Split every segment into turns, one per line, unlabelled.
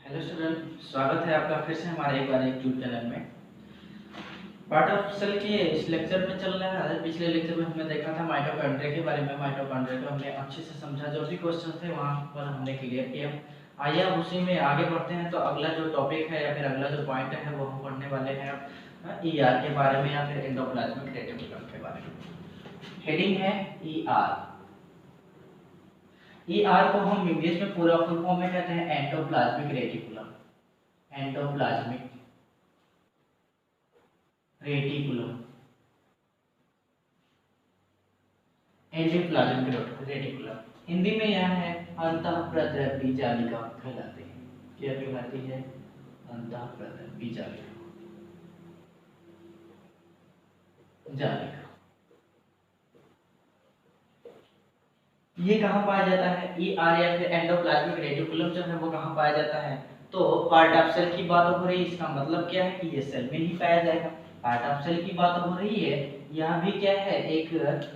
Hello student, स्वागत है आपका फिर से हमारे एक बार यूट्यूब चैनल में। पार्ट ऑफ सेल के इस लेक्चर में चल रहा है। पिछले लेक्चर में हमने देखा था माइटोकॉन्ड्रिया के बारे में। माइटोकॉन्ड्रिया को हमने अच्छे से समझा, जो भी क्वेश्चन थे वहाँ पर हमने क्लियर किया। आइए अब उसी में आगे बढ़ते हैं। तो अगला जो टॉपिक है या फिर अगला जो पॉइंट है वो हम पढ़ने वाले हैं ER के बारे में या फिर एंडोप्लाज्मिक रेटिकुलम के बारे में। हेडिंग है ER। ER को हम इंग्लिश में पूरा फुल फॉर्म में कहते हैं endoplasmic reticulum. Endoplasmic reticulum, endoplasmic reticulum Hindi में यह है अंतःप्रद्रव्य जालिका कहलाती है। क्या कहलाती है? अंतःप्रद्रव्य जालिका। ये कहाँ पाया जाता है? ER या फिर एंडोप्लाज्मिक रेटिकुलम जो है वो कहाँ पाया जाता है? तो पार्ट ऑफ सेल की बात हो रही है, इसका मतलब क्या है कि ये सेल में ही पाया जाएगा। पार्ट ऑफ सेल की बात हो रही है, यह भी क्या है, एक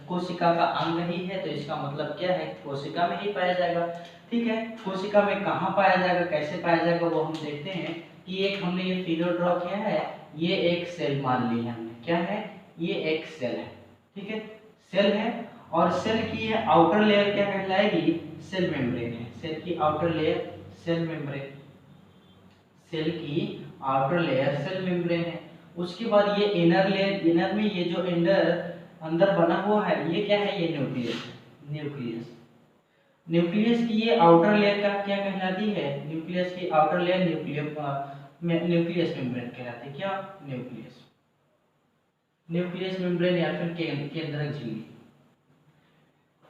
कोशिका का अंग ही है, तो इसका मतलब क्या है, कोशिका में ही पाया जाएगा। ठीक है, कोशिका में कहाँ पाया जाएगा, कैसे पाया जाएगा वो हम देखते हैं। कि एक हमने ये फिगर ड्रॉ किया है, ये एक सेल मान ली है हमने। क्या है? ये एक सेल है। ठीक है, सेल है और सेल की ये आउटर लेयर क्या कहलाएगी? सेल मेम्ब्रेन है। सेल की outer layer cell membrane. Cell की आउटर लेयर सेल मेम्ब्रेन है। उसके बाद ये इनर लेयर, इनर में ये जो अंदर बना हुआ है ये क्या है? ये न्यूक्लियस है। न्यूक्लियस, न्यूक्लियस की ये आउटर लेयर का क्या कहलाती है? न्यूक्लियस की आउटर लेयर न्यूक्लियस मेम्ब्रेन कहलाती है। क्या? न्यूक्लियस, न्यूक्लियस मेम्ब्रेन या फिर केंद्रक झिल्ली।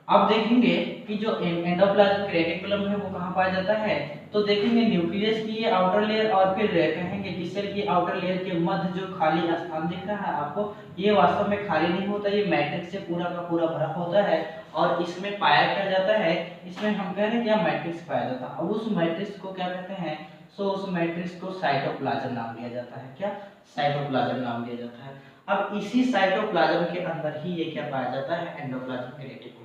अब देखेंगे कि जो एंडोप्लाज्मिक रेटिकुलम है वो कहाँ पाया जाता है। तो देखेंगे न्यूक्लियस की ये आउटर लेयर और फिर कहेंगे कि सेल की आउटर लेयर के मध्य जो खाली स्थान दिख रहा है आपको, ये वास्तव में खाली नहीं होता, ये मैट्रिक्स से पूरा का पूरा भरा होता है। और इसमें पाया क्या जाता है? इसमें हम कह रहे हैं क्या? मैट्रिक्स पाया जाता है। अब उस मैट्रिक्स को क्या कहते हैं? सो उस मैट्रिक्स को साइटोप्लाज्म नाम दिया जाता है। क्या? साइटोप्लाज्म नाम दिया जाता है। अब इसी साइटोप्लाज्म के अंदर ही ये क्या पाया जाता है? Endoplasmic reticulum.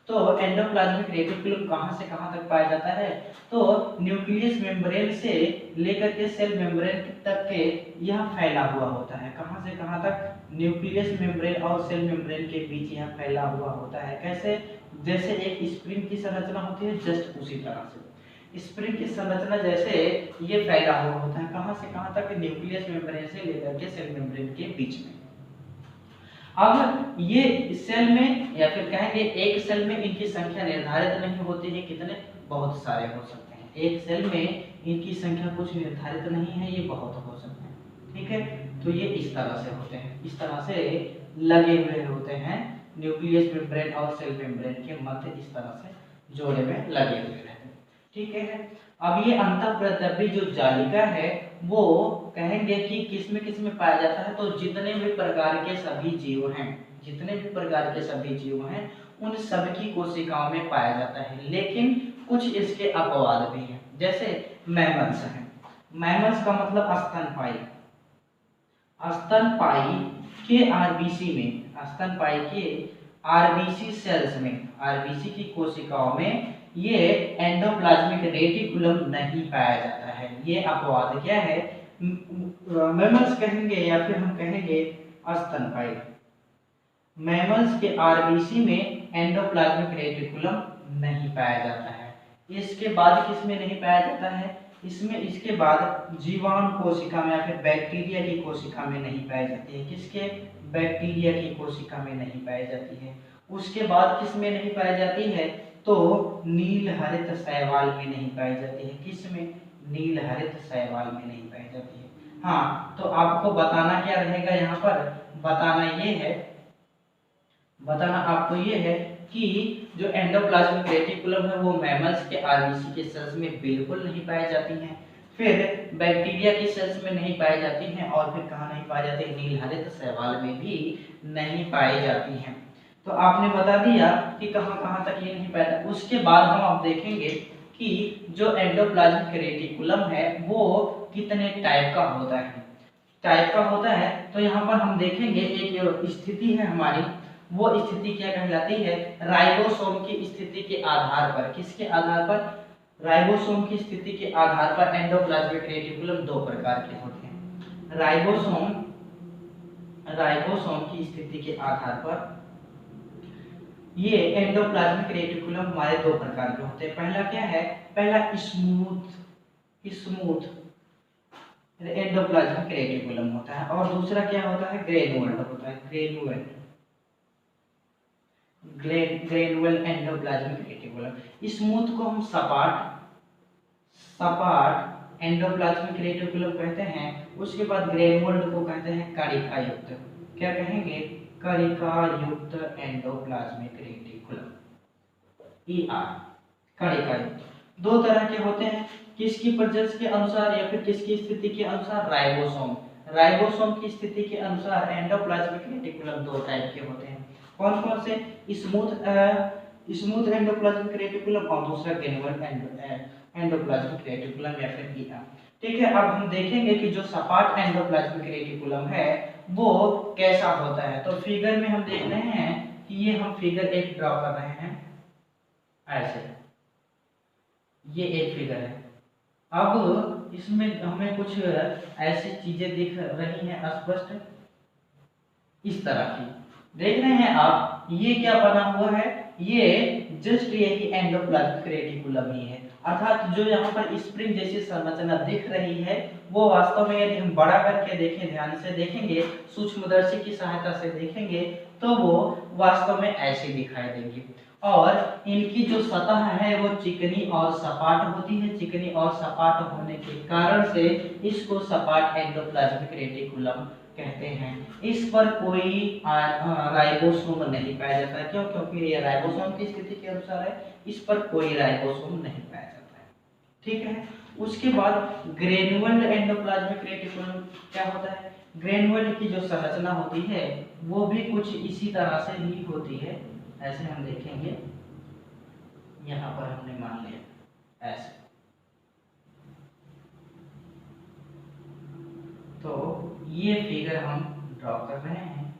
तो एंडोप्लाज्मिक रेटिकुलम कहां से कहां तक पाया जाता है? तो न्यूक्लियस मेम्ब्रेन से लेकर के सेल मेम्ब्रेन तक के यह फैला हुआ होता है। कहां से कहां तक? न्यूक्लियस मेम्ब्रेन और सेल मेम्ब्रेन के बीच यह फैला हुआ होता है। कैसे? जैसे एक स्प्रिंग की संरचना होती है, जस्ट उसी तरह से स्प्रिंग की संरचना जैसे ये फैला हुआ होता है। कहां से कहां तक? न्यूक्लियस मेम्ब्रेन से लेकर के सेल मेम्ब्रेन के बीच में। अब ये सेल में या फिर कहेंगे एक सेल में इनकी संख्या निर्धारित नहीं होती है। कितने? बहुत सारे हो सकते हैं। एक सेल में इनकी संख्या कुछ निर्धारित नहीं है, ये बहुत हो सकते हैं। ठीक है, तो ये इस तरह से होते हैं, इस तरह से लगे हुए होते हैं। न्यूक्लियस मेम्ब्रेन और सेल मेम्ब्रेन के मध्य इस तरह से जोड़े में लगे हुए रहते हैं। ठीक है, अब ये अंतःप्रद्रव्य जो जालिका है वो कहेंगे कि किस में पाया जाता है। तो जितने भी प्रकार के सभी जीव हैं, जितने भी प्रकार के सभी जीव हैं उन सब की कोशिकाओं में पाया जाता है। लेकिन कुछ इसके अपवाद भी हैं। जैसे मैमल्स हैं। मैमल्स का मतलब स्तनपायी। स्तनपायी के आरबीसी में, स्तनपायी के आरबीसी सेल्स में, आरबीसी की कोशिकाओं में ये एंडोप्लाज्मिक रेटिकुलम नहीं पाया जाता है। ये अपवाद क्या है? मैमल्स कहेंगे या फिर हम कहेंगे स्तनपायी। मैमल्स के आरबीसी में एंडोप्लाज्मिक रेटिकुलम नहीं पाया जाता है। इसके बाद किसमें नहीं पाया जाता है? इसमें इसके बाद जीवाणु कोशिका में या फिर बैक्टीरिया की कोशिका में नहीं पाई जाती है। किसके? बैक्टीरिया की कोशिका में नहीं पाई जाती है। उसके बाद किसमें नहीं पाई जाती है? तो नील हरित शैवाल में नहीं पाई जाती है। किसमें? नील हरित शैवाल में नहीं पाई जाती है। हाँ, तो आपको बताना क्या रहेगा यहाँ पर? बताना आपको ये है कि जो एंडोप्लाज्मिक रेटिकुलम है वो मैमल्स के आरबीसी के सेल्स में बिल्कुल नहीं पाई जाती हैं, फिर बैक्टीरिया की सेल्स में नहीं पाई जाती हैं, और फिर कहाँ नहीं पाई जाती? नील हरित शैवाल में भी नहीं पाई जाती हैं। तो आपने बता दिया कि कहाँ कहाँ तक ये नहीं पाया जाता। उसके बाद हम अब देखेंगे कि जो एंडोप्लाज्मिक रेटिकुलम है वो कितने टाइप का होता है। तो यहाँ पर हम देखेंगे एक स्थिति है हमारी, वो स्थिति क्या कहलाती है? राइबोसोम की स्थिति के आधार पर। किसके आधार पर? राइबोसोम की स्थिति के आधार पर एंडोप्लाज्मिक रेटिकुलम दो प्रकार के होते हैं। राइबोसोम की स्थिति के आधार पर ये एंडोप्लाज्मिक रेटिकुलम हमारे दो प्रकार के होते हैं। पहला क्या है, पहला स्मूथ एंडोप्लाज्मिक रेटिकुलम होता है, और दूसरा क्या होता है, ग्रेनुअल होता है। Granule endoplasmic reticulum. स्मूथ को हम सपाट एंडोप्लाज्मिक रेटिकुलम कहते हैं। उसके बाद ग्रेनुअल को कहते हैं कणिका युक्त। क्या कहेंगे, कणिका युक्त एंडोप्लाज्मिक रेटिकुलम, ER, कणिका युक्त। दो तरह के होते हैं, किसकी प्रजेंस के अनुसार या फिर किसकी स्थिति के अनुसार, राइबोसोम की स्थिति के अनुसार एंडोप्लाज्मिक रेटिकुलम दो टाइप के होते हैं। कौन कौन से, स्मूथ एंडोप्लाज्मिक रेटिकुलम और दूसरा ग्रेनुअल एंडोप्लाज्मिक रेटिकुलम या फिर ER। ठीक है, अब हम देखेंगे कि जो सपाट एंडोप्लाज्मिक रेटिकुलम है वो कैसा होता है। तो फिगर में हम देख रहे हैं कि ये हम फिगर एक ड्रॉ कर रहे हैं ऐसे, ये एक फिगर है। अब इसमें हमें कुछ ऐसी चीजें दिख रही हैं स्पष्ट, इस तरह की देख रहे हैं आप। ये क्या बना हुआ है, ये जस्ट यही एंडोप्लाज्मिक रेटिकुलम ही है। अर्थात जो यहाँ पर स्प्रिंग जैसी संरचना दिख रही है वो वास्तव में यदि हम बड़ा करके देखें, ध्यान से देखेंगे, सूक्ष्मदर्शी की सहायता से देखेंगे तो वो वास्तव में ऐसी दिखाई देगी। और इनकी जो सतह है वो चिकनी और सपाट होती है। चिकनी और सपाट होने के कारण से इसको सपाट एंडोप्लाज्मिक रेटिकुलम कहते हैं। इस पर कोई राइबोसोम नहीं पाया जाता है। क्यों? क्योंकि ये राइबोसोम की स्थिति के अनुसार है, इस पर कोई राइबोसोम नहीं पाया जाता है। ठीक है, उसके बाद ग्रेनुअल एंडोप्लाज्मिक रेटिकुलम क्या होता है। ग्रेनुअल की जो संरचना होती है वो भी कुछ इसी तरह से ही होती है। ऐसे हम देखेंगे, यहाँ पर हमने मान लिया ऐसे, तो ये फिगर हम ड्रॉ कर रहे हैं।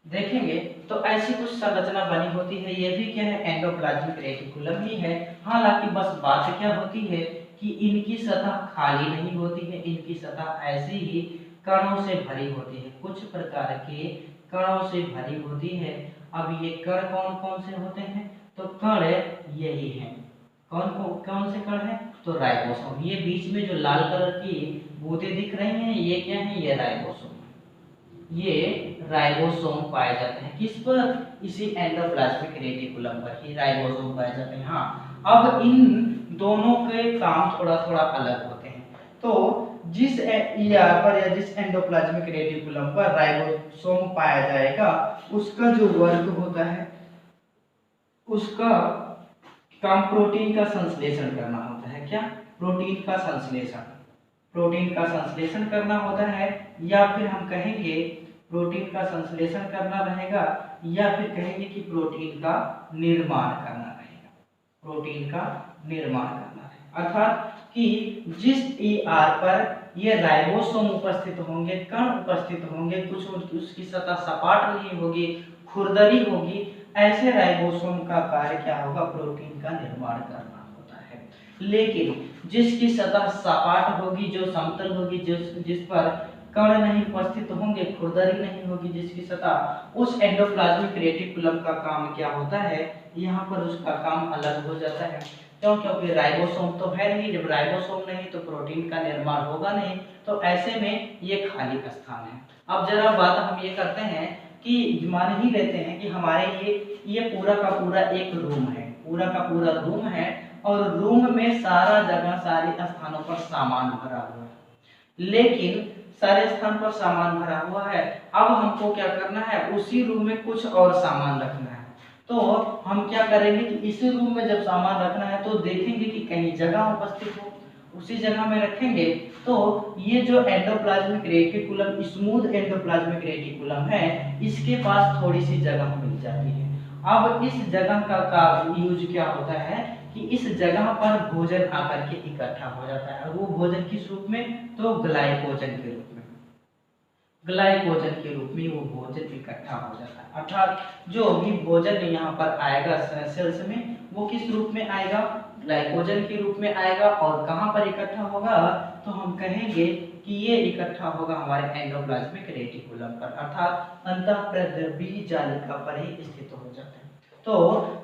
देखेंगे तो ऐसी कुछ संरचना बनी होती है। ये भी क्या है, एंडोप्लाज्मिक रेटिकुलम ही है। हालांकि बस बात क्या होती है कि इनकी सतह खाली नहीं होती है, इनकी सतह ऐसे ही कणों से भरी होती है, कुछ प्रकार के कणों से भरी होती है। अब ये कण कौन कौन से होते हैं, तो कण यही हैं। कौन से कण हैं, तो राइबोसोम। ये बीच में जो लाल कलर की बूंदें दिख रही हैं ये क्या है, ये राइबोसोम। ये राइबोसोम पाए जाते हैं किस पर, इसी एंडोप्लाज्मिक रेटिकुलम पर ही राइबोसोम पाए जाते हैं। हाँ, अब इन दोनों के काम थोड़ा थोड़ा अलग होते हैं। तो जिस ER पर या जिस एंडोप्लाज्मिक रेटिकुलम पर राइबोसोम पाया जाएगा उसका जो वर्क होता है, उसका काम प्रोटीन का संश्लेषण करना होता है। क्या, प्रोटीन का संश्लेषण करना होता है, या फिर हम कहेंगे प्रोटीन का संश्लेषण करना रहेगा, या फिर कहेंगे कि प्रोटीन का निर्माण करना रहेगा। अर्थात कि जिस ER पर ये राइबोसोम उपस्थित होंगे, कण उपस्थित होंगे, कुछ उसकी सतह सपाट नहीं होगी, खुरदरी होगी, ऐसे राइबोसोम का कार्य क्या होगा, प्रोटीन का निर्माण करना होता है। लेकिन जिसकी सतह सपाट होगी, जो समतल होगी, जिस पर कण नहीं उपस्थित होंगे, खुरदरी नहीं होगी जिसकी सतह, उस एंडोप्लाज्मिक रेटिकुलम का काम क्या होता है, यहाँ पर उसका काम अलग हो जाता है। क्यों? क्योंकि राइबोसोम तो है नहीं, जब राइबोसोम नहीं तो प्रोटीन का निर्माण होगा नहीं, तो ऐसे में ये खाली स्थान है। अब जरा बात हम ये करते हैं कि मान ही लेते हैं कि हमारे ये पूरा का पूरा एक रूम है, और रूम में सारा जगह सारे स्थानों पर सामान भरा हुआ है। लेकिन सारे स्थान पर सामान भरा हुआ है, अब हमको क्या करना है, उसी रूम में कुछ और सामान रखना है। तो हम क्या करेंगे कि इसी रूम में जब सामान रखना है तो देखेंगे कि कहीं जगह उपस्थित हो, उसी जगह में रखेंगे। तो ये जो endoplasmic reticulum, smooth endoplasmic reticulum है, इसके पास थोड़ी सी जगह मिल जाती है। अब इस जगह का यूज क्या होता है कि इस जगह पर भोजन आकर के इकट्ठा हो जाता है, और वो भोजन किस रूप में, तो ग्लाइकोजन के रूप में। ग्लाइकोजन के रूप में वो भोजन इकट्ठा हो जाता है। अर्थात जो भी भोजन यहाँ पर आएगा सेल्स में, वो किस रूप में आएगा, ग्लाइकोजन के रूप में आएगा। और कहाँ पर इकट्ठा होगा, तो हम कहेंगे कि ये इकट्ठा होगा हमारे एंडोप्लाज्मिक रेटिकुलम पर, अर्थात अंतःप्रद्रवी जालिका पर ही स्थित हो जाता है। तो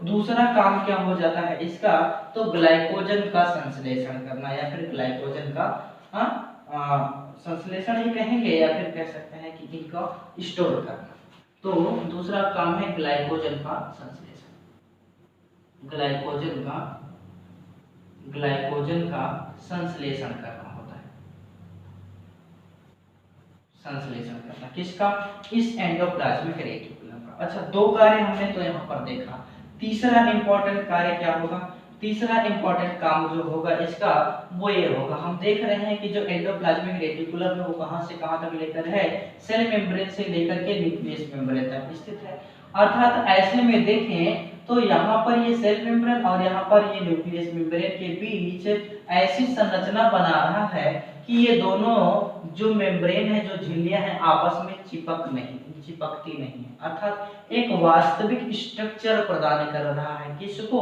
दूसरा काम क्या हो जाता है इसका, तो ग्लाइकोजन का संश्लेषण करना, या फिर ग्लाइकोजन का संश्लेषण ही कहेंगे, या फिर कह सकते हैं कि इनका स्टोर करना। तो दूसरा काम है ग्लाइकोजन का संश्लेषण, ग्लाइकोजन का संश्लेषण करना होता है, संश्लेषण करना किसका, इस एंडोप्लाज्मिक रेटिकुलम का। अच्छा, दो कार्य हमने तो यहाँ पर देखा, तीसरा इंपॉर्टेंट कार्य क्या होगा, तीसरा इंपॉर्टेंट काम जो होगा इसका वो ये होगा, हम देख रहे हैं कि जो एंडोप्लाज्मिक रेटिकुलम है वो कहां से कहां तक लेकर है, सेल मेम्ब्रेन से लेकर के न्यूक्लियस मेम्ब्रेन तक स्थित है। अर्थात ऐसे में देखें तो यहाँ पर ये सेल मेम्ब्रेन और यहाँ पर ये न्यूक्लियस मेम्ब्रेन के बीच ऐसी संरचना बना रहा है कि ये दोनों जो मेम्ब्रेन है, जो झिल्लियां हैं, आपस में चिपकती नहीं है। अर्थात एक वास्तविक स्ट्रक्चर प्रदान कर रहा है किसको,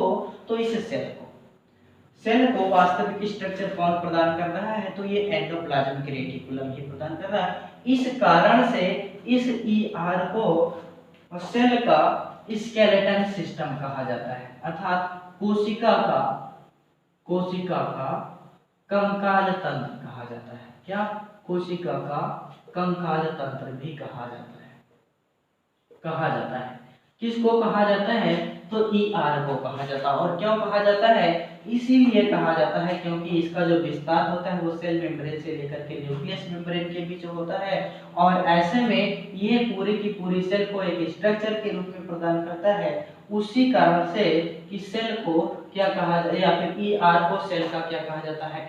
तो इस सेल को वास्तविक स्ट्रक्चर कौन प्रदान कर रहा है, तो ये एंडोप्लाज्मिक रेटिकुलम ही प्रदान कर रहा है। इस कारण से इस ईआर को सेल का स्केलेटन सिस्टम कहा जाता है, अर्थात कोशिका का कंकाल तंत्र कहा जाता है। क्या, कोशिका का कंकाल तंत्र भी कहा जाता है। किसको कहा जाता है, तो ईआर को कहा जाता है। और क्यों कहा जाता है, इसीलिए कहा जाता है क्योंकि इसका जो विस्तार होता है वो सेल मेम्ब्रेन से लेकर के न्यूक्लियस मेम्ब्रेन के बीच होता है, और ऐसे में ये पूरी की पूरी सेल को एक स्ट्रक्चर के रूप में प्रदान करता है। उसी कारण से कि सेल को क्या कहा जाए, या फिर ईआर को सेल का क्या कहा जाता है,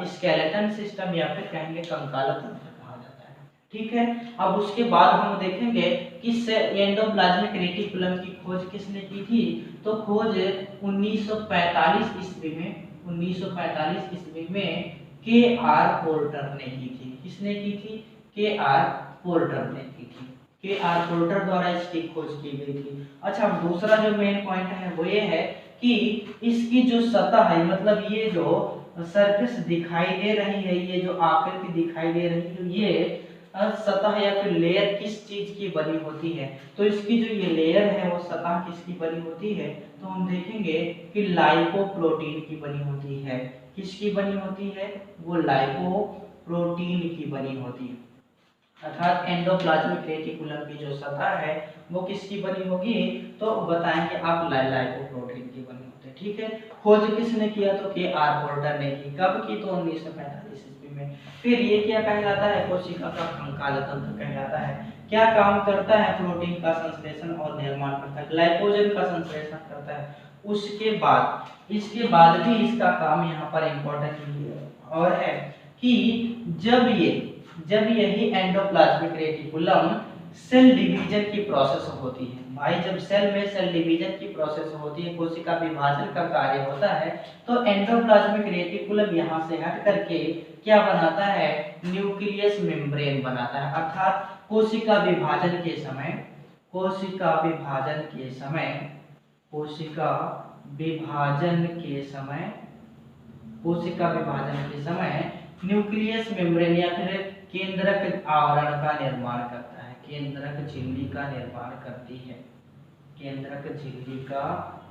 स्केलेटन सिस्टम, या फिर कहेंगे कंकाल तंत्र कहा जाता है। ठीक है, अब उसके बाद हम देखेंगे कि एंडोप्लाज्मिक रेटिकुलम की खोज किसने की थी, तो खोज 1945 ईस्वी में के आर पोर्टर ने की थी। किसने की थी, के आर पोर्टर ने की थी, के आर पोर्टर द्वारा इसकी खोज की गई थी। अच्छा, दूसरा जो मेन पॉइंट है वो ये है कि इसकी जो सतह है, मतलब ये जो सरफेस दिखाई दे रही है, ये जो आकृति दिखाई दे रही है, ये सतह या फिर लेयर किस चीज की बनी होती है, तो इसकी जो ये लेयर है वो सतह किसकी बनी होती है, तो हम देखेंगे कि लाइपोप्रोटीन की बनी होती है। किसकी बनी होती है, वो लाइपोप्रोटीन की बनी होती है। अर्थात एंडोप्लाज्मिक रेटिकुलम की जो सतह है वो किसकी बनी होगी, तो बताएंगे आप, लाइपोप्रोटीन की बनी होती है। ठीक है, खोज किसने किया, तो के आर पोर्टर ने की। कब की, तो 1945 ईस्वी में। फिर ये क्या कहलाता है, कोशिका का कंकाल तंत्र कहलाता है। क्या काम करता है, प्रोटीन का संश्लेषण और निर्माण करता है, ग्लाइकोजन का संश्लेषण करता है। उसके बाद इसके बाद भी इसका काम यहाँ पर इम्पोर्टेंट और है कि जब यही एंडोप्लाज्मिक रेटिकुलम सेल डिवीजन की प्रोसेस होती है, भाई जब सेल में सेल डिवीजन की प्रोसेस होती है, कोशिका विभाजन का कार्य होता है, तो एंडोप्लाज्मिक रेटिकुलम यहाँ से हट करके क्या बनाता है, न्यूक्लियस मेम्ब्रेन बनाता है। अर्थात कोशिका विभाजन के समय न्यूक्लियस मेम्ब्रेन या फिर केंद्रक आवरण का निर्माण करता है, केंद्रक झिल्ली का निर्माण करती है, केंद्रक झिल्ली का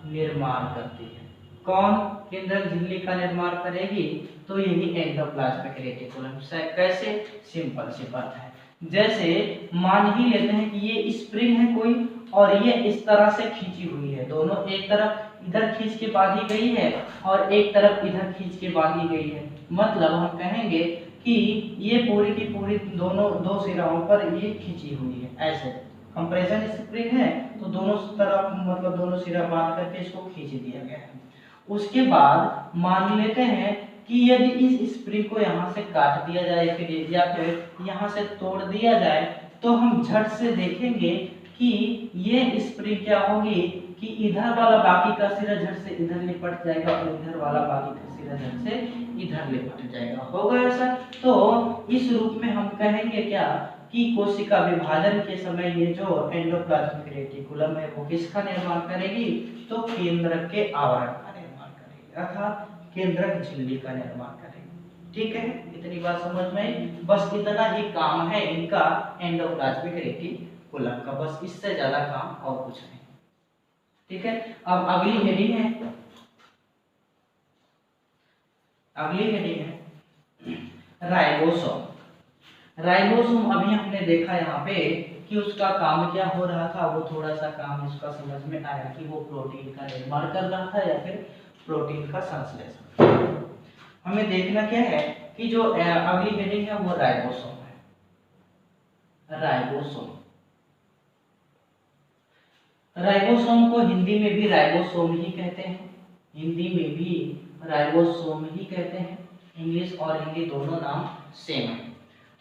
निर्माण करती है। कौन केंद्रक झिल्ली का निर्माण करेगी, तो यही एंडोप्लाज्मिक रेटिकुलम। कैसे, सिंपल सी बात है, जैसे मान ही लेते हैं कि ये स्प्रिंग है कोई, और ये इस तरह से खींची हुई है, दोनों एक तरफ इधर खींच के बांधी गई है और एक तरफ इधर खींच के बांधी गई है। मतलब हम कहेंगे कि ये पूरी की पूरी दोनों दो सिराओं पर ये खींची हुई है। ऐसे कंप्रेशन स्प्रिंग है तो दोनों तरफ मतलब दोनों सिरा बांध करके इसको खींच दिया गया है। उसके बाद मान लेते हैं कि यदि इस स्प्रिंग को यहाँ से काट दिया जाए फिर या फिर यहाँ से तोड़ दिया जाए, तो हम झट से देखेंगे कि ये स्प्रिंग क्या होगी कि इधर वाला बाकी का सिरा झट से इधर लिपट जाएगा और इधर वाला बाकी का सिरा झट से इधर लिपट जाएगा। होगा ऐसा, तो इस रूप में हम कहेंगे क्या, कि कोशिका विभाजन के समय ये जो एंडोप्लाज्मिक रेटिकुलम है वो किसका निर्माण करेगी, तो केंद्रक के आवरण का निर्माण करेगी, अर्थात केंद्रक झिल्ली का निर्माण करेगी। ठीक है, इतनी बात समझ में आई। बस इतना ही काम है इनका एंडोप्लाज्मिक रेटिकुलम का, बस इससे ज्यादा काम और कुछ नहीं। ठीक है, अब अगली हेडिंग है, अगली हेडिंग है राइबोसोम। राइबोसोम अभी हमने देखा यहाँ पे कि उसका काम क्या हो रहा था, वो थोड़ा सा काम इसका समझ में आया कि वो प्रोटीन का निर्माण कर रहा था या फिर प्रोटीन का संश्लेषण। हमें देखना क्या है कि जो अगली हेडिंग है वो राइबोसोम है। राइबोसोम, राइबोसोम को हिंदी में भी राइबोसोम ही कहते हैं, हिंदी में भी राइबोसोम ही कहते हैं, इंग्लिश और हिंदी दोनों नाम सेम है।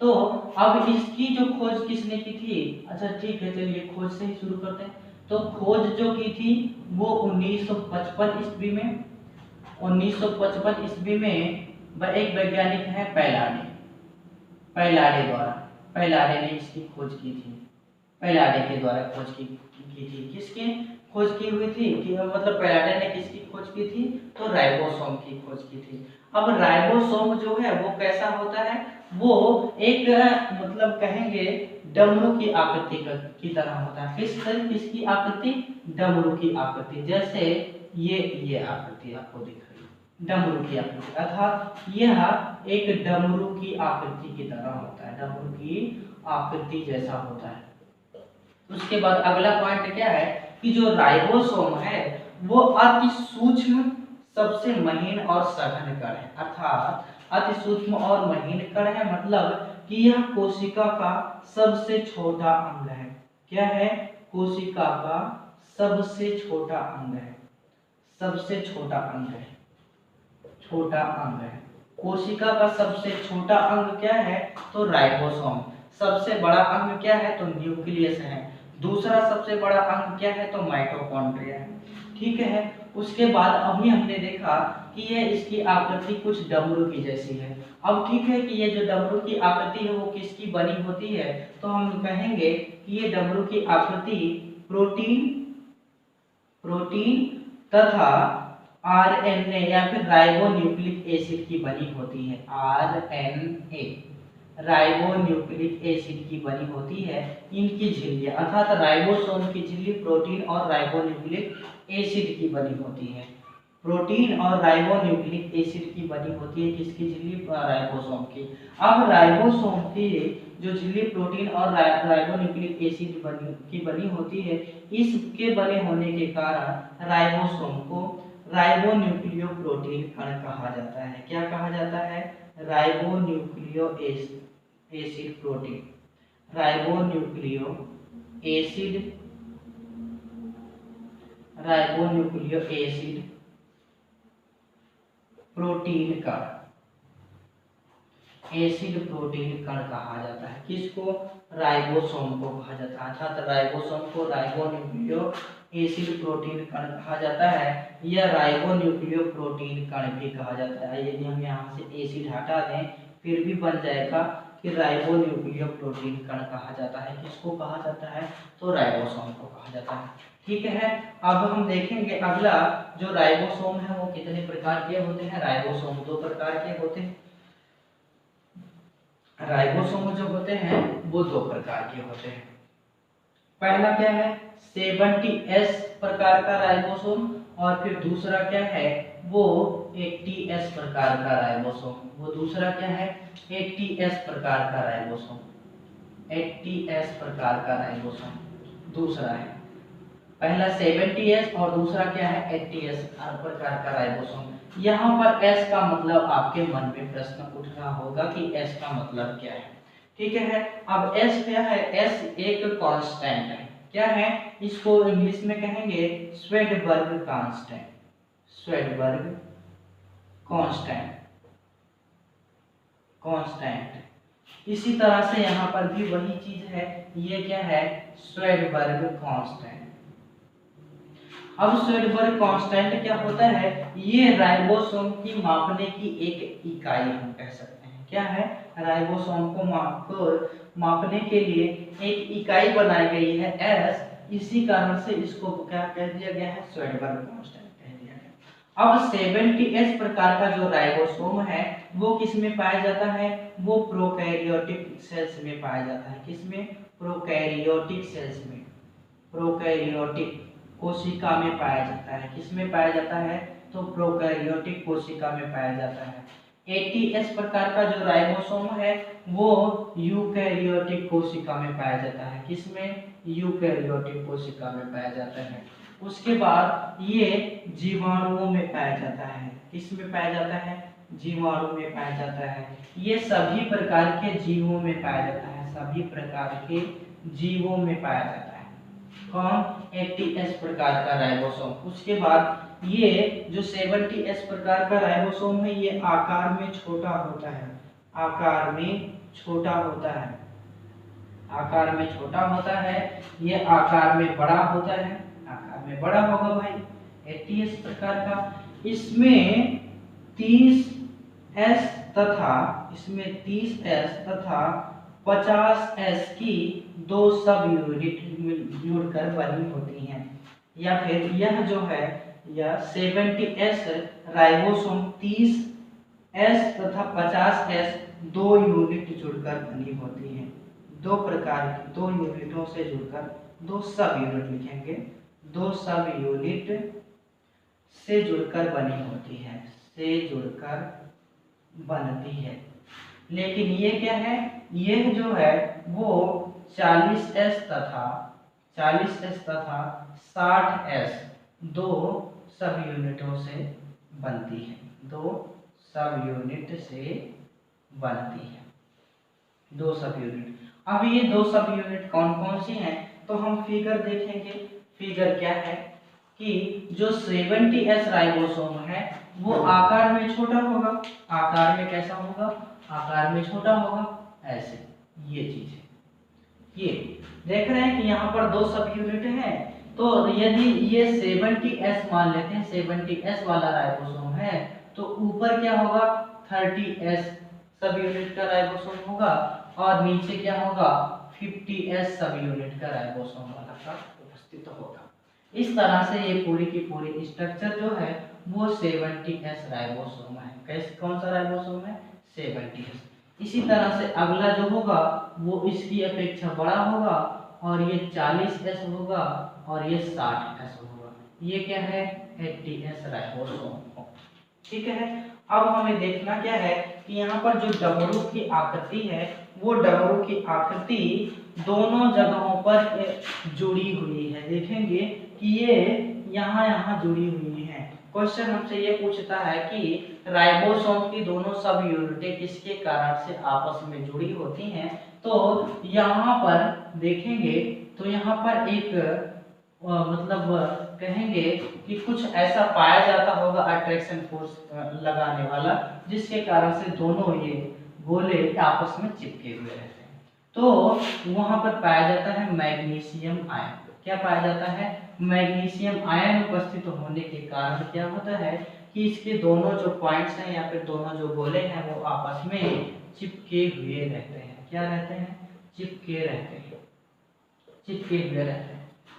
तो अब इसकी जो खोज किसने की थी, अच्छा ठीक है चलिए खोज से ही शुरू करते हैं। तो खोज जो की थी वो 1955 ईस्वी में, 1955 ईस्वी में एक वैज्ञानिक है पैलाडे, पैलाडे द्वारा, पैलाडे ने इसकी खोज की थी, पैलाडे के द्वारा खोज की थी। किसकी खोज की हुई थी कि मतलब पैलाडे ने किसकी खोज की थी, तो राइबोसोम की खोज की थी। अब राइबोसोम जो है वो कैसा होता है, वो एक मतलब कहेंगे डमरू की आकृति की तरह होता है। किसकी आकृति, डमरू की आकृति, जैसे ये आकृति आपको दिख रही है डमरू की आकृति, अर्थात यह एक डमरू की आकृति की तरह होता है, डमरू की आकृति जैसा होता है। उसके बाद अगला पॉइंट क्या है कि जो राइबोसोम है वो अति सूक्ष्म, सबसे महीन और सघन कण है, अर्थात अति सूक्ष्म और महीन कण है, मतलब कि यह कोशिका का सबसे छोटा अंग है। क्या है, कोशिका का सबसे छोटा अंग है, सबसे छोटा अंग है, छोटा अंग है। कोशिका का सबसे छोटा अंग क्या है, तो राइबोसोम। सबसे बड़ा अंग क्या है, तो न्यूक्लियस है। दूसरा सबसे बड़ा अंग क्या है, तो माइटोकॉन्ड्रिया है। ठीक है, उसके बाद अभी हमने देखा कि ये इसकी आकृति कुछ डमरू की जैसी है। अब ठीक है कि ये जो डमरू की आकृति है वो किसकी बनी होती है, तो हम कहेंगे कि ये डमरू की आकृति प्रोटीन, प्रोटीन तथा आरएनए या फिर राइबोन्यूक्लिक एसिड की बनी होती है। आरएनए, राइबोन्यूक्लिक एसिड की बनी होती है इनकी झिल्लियां, अर्थात राइबोसोम की झिल्ली प्रोटीन और राइबोन्यूक्लिक एसिड की बनी होती है। प्रोटीन और राइबोन्यूक्लिक एसिड की बनी होती है किसकी झिल्ली, राइबोसोम की। अब राइबोसोम की जो झिल्ली प्रोटीन और राइबोन्यूक्लिक एसिड की बनी होती है, इसके बने होने के कारण राइबोसोम को राइबोन्यूक्लियो प्रोटीन कण कहा जाता है। क्या कहा जाता है, ribonucleo acid protein, ribonucleo acid, ribonucleo acid protein कण, एसिड प्रोटीन कण कहा जाता है। किसको, राइबोसोम को कहा जाता है, अर्थात राइबोसोम को राइबोन्यूक्लियो एसिड प्रोटीन कण कहा जाता है या राइबोन्यूक्लियो प्रोटीन कण भी कहा जाता है। यदि हम यहाँ से एसिड हटा दें फिर भी बन जाएगा कि राइबोन्यूक्लियो प्रोटीन कण कहा जाता है। किसको कहा जाता है, तो राइबोसोम को कहा जाता है। ठीक है, अब हम देखेंगे अगला जो राइबोसोम है वो कितने प्रकार के होते हैं। राइबोसोम दो प्रकार के होते हैं, राइबोसोम जो होते हैं वो दो प्रकार के होते हैं। पहला क्या है, 70S प्रकार का राइबोसोम, और फिर दूसरा क्या है वो 80S प्रकार का राइबोसोम। वो दूसरा क्या है, 80S प्रकार का राइबोसोम, 80S प्रकार का राइबोसोम दूसरा है। पहला 70S और दूसरा क्या है 80S प्रकार का राइबोसोम। यहाँ पर S का मतलब आपके मन में प्रश्न उठ रहा होगा कि S का मतलब क्या है। ठीक है, अब S क्या है, S एक कांस्टेंट है। क्या है, इसको इंग्लिश में कहेंगे Svedberg constant, Svedberg constant, constant. इसी तरह से यहाँ पर भी वही चीज है, ये क्या है, स्वेडबर्ग कांस्टेंट। अब स्वेडबर्ग कांस्टेंट क्या होता है, ये राइबोसोम की मापने की एक इकाई हम कह सकते हैं। क्या है, राइबोसोम को मापने के लिए एक इकाई बनाई गई है एस। इसी कारण से इसको क्या कह दिया गया है, श्वेडबर्ग कांस्टेंट कह दिया गया। अब 70S प्रकार का जो राइबोसोम है वो किस में पाया जाता है, वो प्रोकैरियोटिक सेल्स में पाया जाता है। किसमें, प्रोकैरियोटिक सेल्स में, प्रोकैरियोटिक कोशिका में पाया जाता है। किस में पाया जाता है, तो प्रोकैरियोटिक कोशिका में पाया जाता है। 80S प्रकार का जो राइबोसोम है वो यूकैरियोटिक कोशिका में पाया जाता है। किसमें, यूकैरियोटिक कोशिका में पाया जाता है। उसके बाद ये जीवाणुओं में पाया जाता है। किस में पाया जाता है, जीवाणु में पाया जाता है। ये सभी प्रकार के जीवों में पाया जाता है, सभी प्रकार के जीवों में पाया जाता है। कौन, 80S प्रकार का राइबोसोम। उसके बाद ये जो 70S प्रकार का राइबोसोम है ये आकार में छोटा होता है, आकार में छोटा होता है, आकार में छोटा होता है। ये आकार में बड़ा होता है, आकार में बड़ा होगा भाई 80S प्रकार का। इसमें 30S तथा 50S की दो सब यूनिट जुड़कर बनी होती हैं। या फिर यह जो है यह 70S राइबोसोम 30S तथा 50S दो यूनिट जुड़कर बनी होती हैं। दो प्रकार की, दो यूनिटों से जुड़कर, दो सब यूनिट लिखेंगे, दो सब यूनिट से जुड़कर बनी होती है, से जुड़कर बनती है। लेकिन ये क्या है, ये जो है वो 40S तथा 60S दो सब यूनिटों से बनती है, दो सब यूनिट से बनती है, दो सब यूनिट। अब ये दो सब यूनिट कौन कौन सी हैं, तो हम फिगर देखेंगे। फिगर क्या है कि जो 70S राइबोसोम है वो आकार में छोटा होगा, आकार में कैसा होगा, आकार में छोटा होगा, ऐसे ये चीज है। ये देख रहे हैं कि यहाँ पर दो सब यूनिट हैं, तो यदि ये 70S मान लेते हैं, 70S वाला राइबोसोम है, तो ऊपर क्या होगा 30S सब यूनिट का राइबोसोम होगा और नीचे क्या होगा 50S सब यूनिट का राइबोसोम वाला का उपस्थित होगा। इस तरह से ये पूरी की पूरी स्ट्रक्चर जो है वो 70S राइबोसोम है। कैसे, कौन सा राइबोसोम है, 70S। इसी तरह से अगला जो होगा वो इसकी अपेक्षा बड़ा होगा और ये 40S होगा और ये 60S होगा। ये क्या है, 80S राइबोसोम। ठीक है। अब हमें देखना क्या है कि यहाँ पर जो डमरू की आकृति है वो डमरू की आकृति दोनों जगहों पर जुड़ी हुई है। देखेंगे कि ये यहाँ जुड़ी हुई है। क्वेश्चन हमसे ये पूछता है कि राइबोसोम की दोनों सब यूनिटें किसके कारण से आपस में जुड़ी होती हैं, तो यहाँ पर देखेंगे तो यहाँ पर एक मतलब कहेंगे कि कुछ ऐसा पाया जाता होगा अट्रैक्शन फोर्स लगाने वाला, जिसके कारण से दोनों ये गोले आपस में चिपके हुए रहते हैं। तो वहां पर पाया जाता है मैग्नीशियम आयन। क्या पाया जाता है, मैग्नीशियम आयन उपस्थित होने के कारण क्या होता है कि इसके दोनों जो पॉइंट्स हैं या फिर दोनों जो गोले हैं वो आपस में चिपके हुए रहते हैं। क्या रहते हैं, चिपके रहते हैं, चिपके हुए रहते हैं।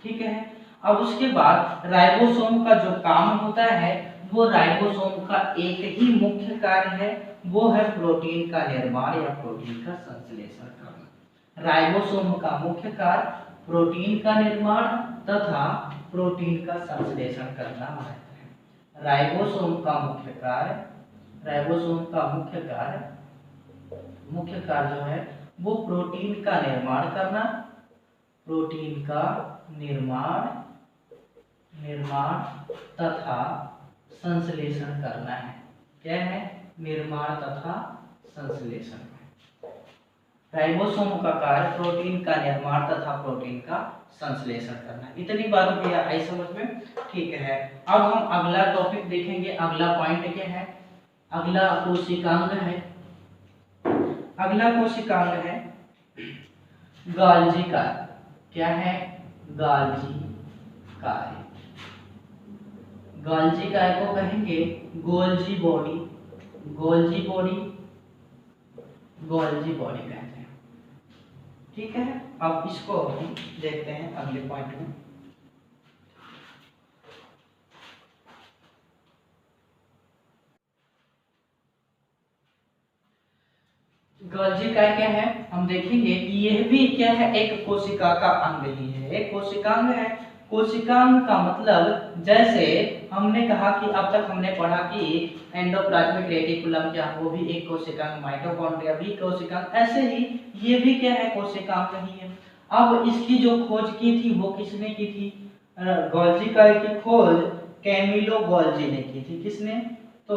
ठीक है। अब उसके बाद राइबोसोम का जो काम होता है वो राइबोसोम का एक ही मुख्य कार्य है, वो है प्रोटीन का निर्माण या प्रोटीन का संश्लेषण करना। राइबोसोम का मुख्य कार्य प्रोटीन का निर्माण तथा प्रोटीन का संश्लेषण करना रहता है। राइबोसोम का मुख्य कार्य, राइबोसोम का मुख्य कार्य जो है वो प्रोटीन का निर्माण करना, प्रोटीन का निर्माण तथा संश्लेषण करना है। क्या है, निर्माण तथा संश्लेषण। राइबोसोम का कार्य प्रोटीन का निर्माण तथा प्रोटीन का संश्लेषण करना। इतनी बातों की आई समझ में, ठीक है। अब हम अगला टॉपिक देखेंगे। अगला पॉइंट क्या है, अगला कोशिकांग है, अगला कोशिकांग है गोल्जी कार्य। क्या है, गोल्जी कार्य। गोल्जी कार्य को कहेंगे Golgi body, Golgi body Golgi body कहते हैं। ठीक है, अब इसको हम देखते हैं अगले पॉइंट में। गोल्जी काय क्या है, हम देखेंगे कि यह भी क्या है, एक कोशिका का अंग ही है, एक कोशिकांग है। कोशिकांग का मतलब, जैसे हमने कहा कि अब तक हमने पढ़ा कि एंडोप्लाज्मिक रेटिकुलम क्या, वो भी एक कोशिकांग, माइटोकॉन्ड्रिया भी कोशिकांग, ऐसे ही ये भी क्या है, कोशिकांग ही है। अब इसकी जो खोज की थी वो किसने की थी? गोल्जी काय की खोज कैमिलो गोल्जी ने की थी। किसने? तो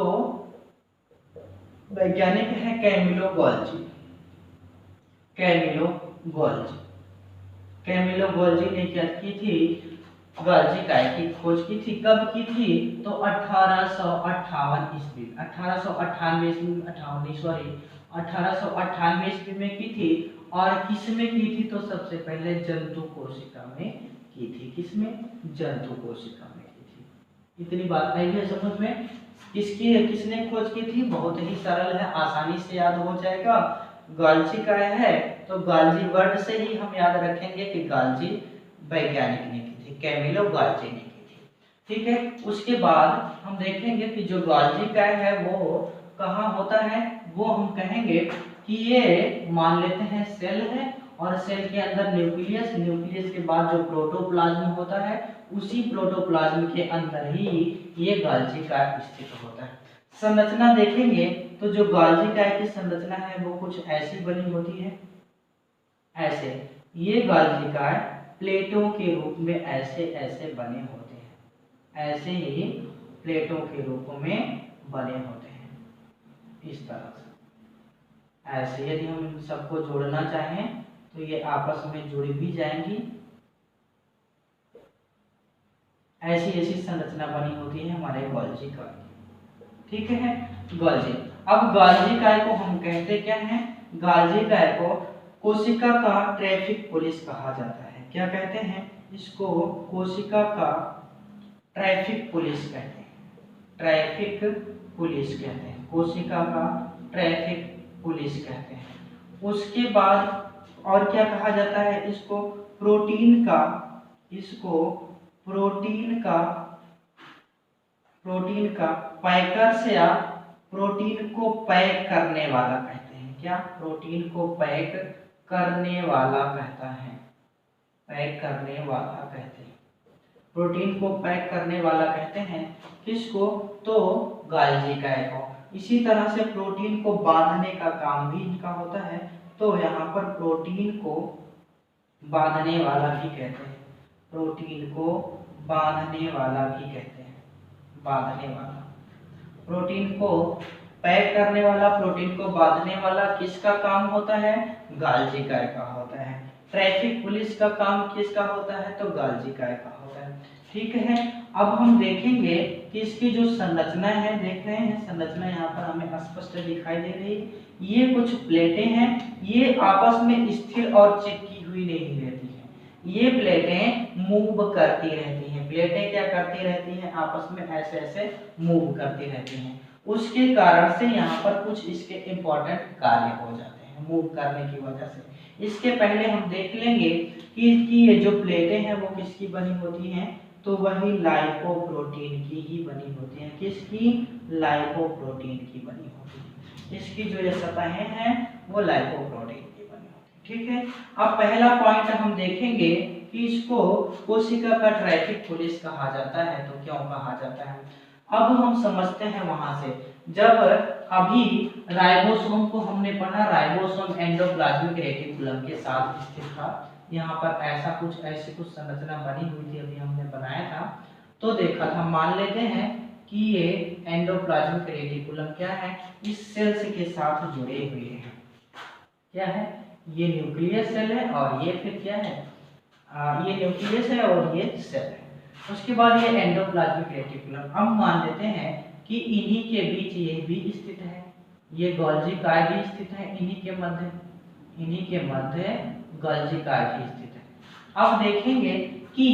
वैज्ञानिक है Camillo Golgi. Camillo Golgi, Camillo Golgi ने क्या की थी? गोल्जी काय की खोज की थी। कब की थी? तो 1858 ईस्वी, 1898 ईस्वी, 58 सॉरी 1898 ईस्वी में की थी। और किस में की थी? तो सबसे पहले जंतु कोशिका में की थी। किसमें? जंतु कोशिका में की थी। इतनी बात आई है समझ में? किसने खोज की थी? बहुत ही सरल है, आसानी से याद हो जाएगा। गोल्जी काय है, तो गोल्जी वर्ड से ही हम याद रखेंगे कि गोल्जी वैज्ञानिक ने की थी, कैमिलो गोल्जी ने की थी। ठीक है, उसके बाद हम देखेंगे कि जो गोल्जी काय है वो कहाँ होता है। वो हम कहेंगे कि ये मान लेते हैं सेल है, और सेल के अंदर न्यूक्लियस, न्यूक्लियस के बाद जो प्रोटोप्लाज्म होता है, उसी प्रोटोप्लाज्म के अंदर ही ये गोल्जी काय स्थित होता है। संरचना देखेंगे तो जो गोल्जी काय की संरचना है वो कुछ ऐसी बनी होती है, ऐसे। ये गोल्जी काय प्लेटों के रूप में ऐसे ऐसे बने होते हैं, ऐसे ही प्लेटों के रूप में बने होते हैं, इस तरह से। ऐसे यदि हम इन सबको जोड़ना चाहें तो ये आपस में जुड़ भी जाएंगी। ऐसी ऐसी संरचना बनी होती है हमारे गोल्जी काय। ठीक है, गोल्जी। अब गोल्जी काय को हम कहते क्या हैं? गोल्जी काय को कोशिका का ट्रैफिक पुलिस कहा जाता है। क्या कहते हैं इसको? कोशिका का ट्रैफिक पुलिस कहते हैं, ट्रैफिक पुलिस कहते हैं, कोशिका का ट्रैफिक पुलिस कहते हैं। उसके बाद और क्या कहा जाता है इसको? प्रोटीन का, इसको प्रोटीन का पैकर्स या प्रोटीन को पैक करने वाला कहते हैं। क्या? प्रोटीन को पैक करने वाला कहता है, पैक करने वाला कहते हैं, प्रोटीन को पैक करने वाला कहते हैं। किसको? तो गोल्जी काय को। इसी तरह से प्रोटीन को बांधने का काम भी इनका होता है, तो यहाँ पर प्रोटीन को बांधने वाला भी कहते हैं, प्रोटीन को बांधने वाला भी कहते हैं, बांधने वाला। प्रोटीन को पैक करने वाला, प्रोटीन को बांधने वाला किसका काम होता है? गोल्जी काय का होता है। ट्रैफिक पुलिस का काम किसका होता है? तो गोल्जी काय का होता है। ठीक है, अब हम देखेंगे कि इसकी जो संरचना है, देख रहे हैं संरचना यहाँ पर हमें स्पष्ट दिखाई दे रही है। ये कुछ प्लेटें हैं, ये आपस में स्थिर और चिपकी हुई नहीं रहती हैं, ये प्लेटें मूव करती रहती हैं। प्लेटें क्या करती रहती हैं? आपस में ऐसे ऐसे मूव करती रहती हैं। उसके कारण से यहाँ पर कुछ इसके इम्पोर्टेंट कार्य हो जाते हैं मूव करने की वजह से। इसके पहले हम देख लेंगे कि इसकी ये जो प्लेटें हैं वो किसकी बनी होती हैं, तो वही लाइपोप्रोटीन की ही बनी होती हैं। किसकी? लाइपोप्रोटीन की बनी होती है। इसकी जो ये सतहें हैं वो लाइपोप्रोटीन की बनी होती है। ठीक है, अब पहला पॉइंट हम देखेंगे कि इसको कोशिका का ट्रैफिक पुलिस कहा जाता है। तो क्यों कहा जाता है, अब हम समझते हैं वहां से। जब अभी राइबोसोम को हमने पढ़ा, राइबोसोम एंडोप्लाज्मिक रेटिकुलम के साथ स्थित था। यहाँ पर ऐसी कुछ संरचना बनी हुई थी, अभी हमने बनाया था तो देखा था। मान लेते हैं कि ये एंडोप्लाज्मिक रेटिकुलम क्या है, इस सेल्स के साथ जुड़े हुए हैं। क्या है? ये न्यूक्लियस सेल है, और ये फिर क्या है? ये न्यूक्लियस है और ये सेल है। उसके बाद ये एंडोप्लाज्मिक रेटिकुलम। अब मान लेते हैं कि इन्हीं के बीच ये भी स्थित है, ये गोल्जी काय भी स्थित है, इन्हीं के मध्य गोल्जी काय भी स्थित है। अब देखेंगे कि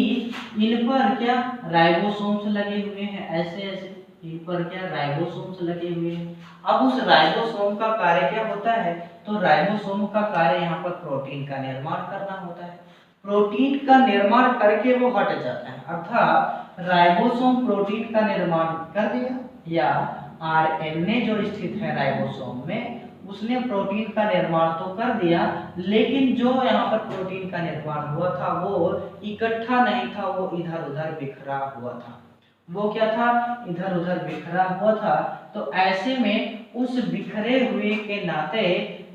इन पर क्या राइबोसोम्स लगे हुए हैं, ऐसे ऐसे इन पर क्या राइबोसोम्स लगे हुए हैं। अब उस राइबोसोम का कार्य क्या होता है, तो राइबोसोम का कार्य यहाँ पर प्रोटीन का निर्माण करना होता है। प्रोटीन का निर्माण करके वो हट जाता है, अर्थात राइबोसोम प्रोटीन का निर्माण कर दिया या आरएनए जो स्थित है राइबोसोम में उसने प्रोटीन का निर्माण तो कर दिया, लेकिन जो यहाँ पर प्रोटीन का निर्माण हुआ था वो इकट्ठा नहीं था, वो इधर उधर बिखरा हुआ था। वो क्या था? इधर उधर बिखरा हुआ था। तो ऐसे में उस बिखरे हुए के नाते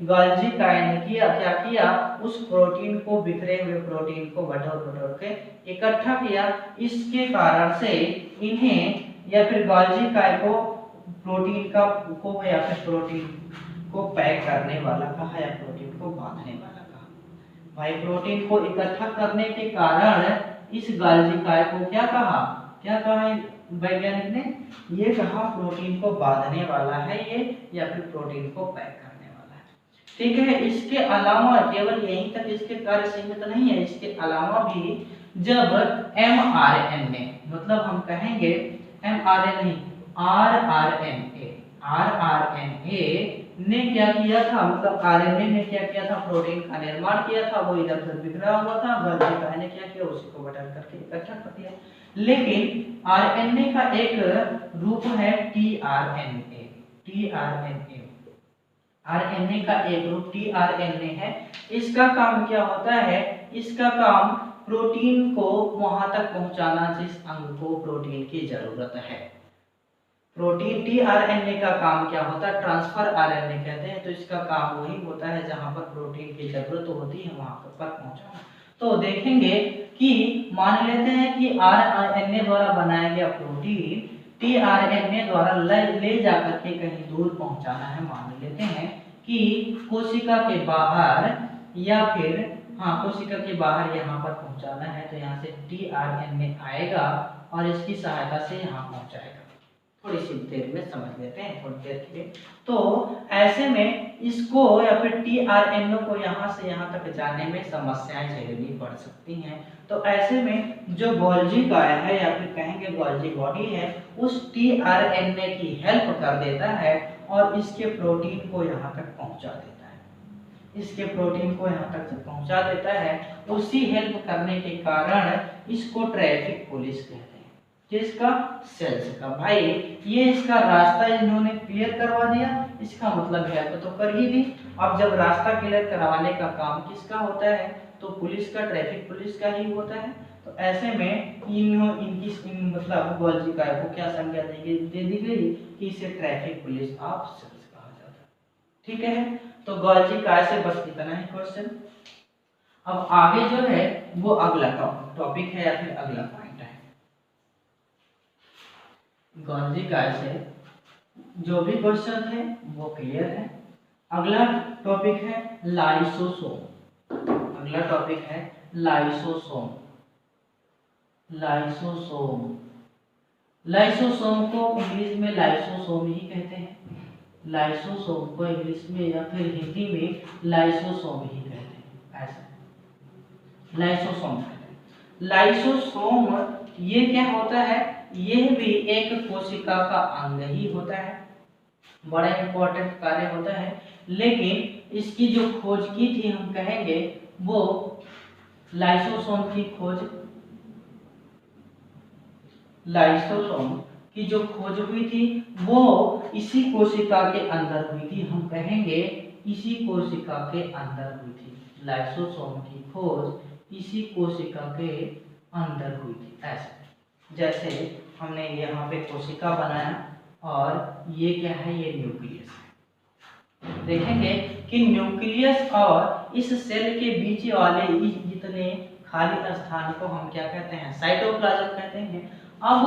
गोल्जी काय ने क्या किया, उस प्रोटीन को, बिखरे हुए प्रोटीन को बटोर बटोर के इकट्ठा किया। इसके कारण से इन्हें या फिर गोल्जी काय को प्रोटीन को या फिर प्रोटीन को पैक करने वाला कहा या प्रोटीन को बांधने वाला कहा। भाई प्रोटीन को इकट्ठा करने के कारण इस गोल्जी काय को क्या कहा वैज्ञानिक ने? ये कहा प्रोटीन को बांधने वाला है ये, या फिर प्रोटीन को पैक करने वाला है। ठीक है। इसके अलावा केवल यहीं तक इसके कार्य सीमित नहीं है, इसके अलावा भी जब mRNA, मतलब हम कहेंगे mRNA नहीं, rRNA ने क्या किया था, मतलब आरएनए ने क्या किया था, प्रोटीन का निर्माण किया था, वो इधर उधर बिखरा हुआ था। गोल्जी काय ने क्या किया, उसी को बटन करके इकट्ठा कर दिया। लेकिन आरएनए का एक रूप है टीआरएनए। आरएनए का एक रूप टीआरएनए है। इसका काम क्या होता है? इसका काम प्रोटीन को वहां तक पहुंचाना जिस अंग को प्रोटीन की जरूरत है। प्रोटीन टीआरएनए का काम क्या होता है? ट्रांसफर आरएनए कहते हैं। तो इसका काम वही होता है जहां पर प्रोटीन की जरूरत होती है वहां पर पहुंचाना। तो देखेंगे कि मान लेते हैं कि आरएनए द्वारा बनाया गया प्रोटीन टीआरएनए द्वारा ले जाकर के कहीं दूर पहुंचाना है। मान लेते हैं कि कोशिका के बाहर या फिर कोशिका के बाहर यहाँ पर पहुंचाना है। तो यहाँ से टीआरएनए आएगा और इसकी सहायता से यहाँ पहुंचाएगा। थोड़ी सी देर में समझ लेते हैं, थोड़ी देर के लिए। तो ऐसे में इसको या फिर टीआरएनए को यहाँ से यहाँ तक जाने में समस्याएं झेलनी पड़ सकती हैं। तो ऐसे में जो गोल्जी काय है या फिर कहेंगे गोल्जी बॉडी है, उस टीआरएनए की हेल्प कर देता है और इसके प्रोटीन को यहाँ तक पहुँचा देता है। इसके प्रोटीन को यहाँ तक पहुँचा देता है। उसी हेल्प करने के कारण इसको ट्रैफिक पुलिस कहते हैं। किसका? सेल्स का। भाई ये इसका रास्ता इन्होंने क्लियर करवा दिया, इसका मतलब है तो कर ही दी। अब जब रास्ता क्लियर करवाने का काम किसका होता है? तो पुलिस का, ट्रैफिक पुलिस का ही होता है। तो ऐसे में मतलब गोल्जी काय को क्या संज्ञा दे दी गई कि इसे ट्रैफिक पुलिस ऑफ सेल्स कहा जाता है। ठीक है। तो गोल्जी काय से बस इतना ही क्वेश्चन। अब आगे जो है वो अगला टॉपिक है या फिर अगला पॉइंट है। गोल्जी काय से जो भी क्वेश्चन थे वो क्लियर है। अगला टॉपिक है लाइसोसोम। अगला टॉपिक है लाइसोसोम। लाइसोसोम को इंग्लिश में लाइसोसोम ही कहते हैं। लाइसोसोम को इंग्लिश में या फिर हिंदी में लाइसोसोम ही कहते हैं। ऐसा लाइसोसोम कहते हैं। लाइसोसोम ये क्या होता है? यह भी एक कोशिका का अंग ही होता है, बड़ा इंपॉर्टेंट कार्य होता है। लेकिन इसकी जो खोज की थी हम कहेंगे वो लाइसोसोम की जो खोज हुई थी वो इसी कोशिका के अंदर हुई थी। हम कहेंगे इसी कोशिका के अंदर हुई थी। लाइसोसोम की खोज इसी कोशिका के अंदर हुई थी। ऐसे जैसे हमने यहाँ पे कोशिका बनाया और ये क्या है? ये न्यूक्लियस है। देखेंगे कि न्यूक्लियस और इस सेल के बीच वाले इतने खाली स्थान को हम क्या कहते हैं? साइटोप्लाज्म कहते हैं। अब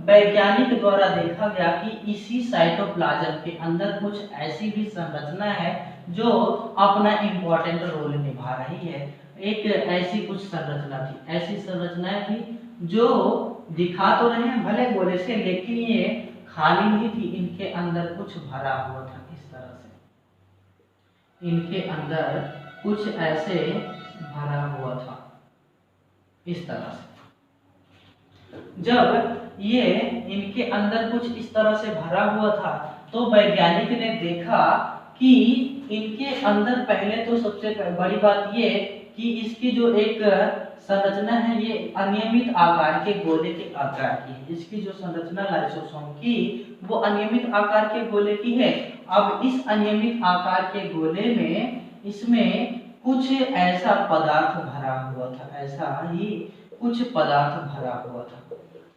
वैज्ञानिक द्वारा देखा गया कि इसी साइटोप्लाज्म के अंदर कुछ ऐसी भी संरचना है जो अपना इम्पोर्टेंट रोल निभा रही है। एक ऐसी कुछ संरचना थी, ऐसी संरचनाएं थी जो दिखा तो रहे हैं भले गोले से, लेकिन ये खाली नहीं थी। इनके अंदर कुछ भरा हुआ था। इस तरह से इनके अंदर कुछ ऐसे भरा हुआ था, इस तरह से। जब ये इनके अंदर कुछ इस तरह से भरा हुआ था तो वैज्ञानिक ने देखा कि इनके अंदर पहले तो सबसे बड़ी बात ये कि इसकी जो एक संरचना है ये अनियमित आकार के गोले के आकार की है। इसकी जो संरचना लाइसोसोम की वो अनियमित आकार के गोले की है। अब इस अनियमित आकार के गोले में इसमें कुछ ऐसा पदार्थ भरा हुआ था, ऐसा ही कुछ पदार्थ भरा हुआ था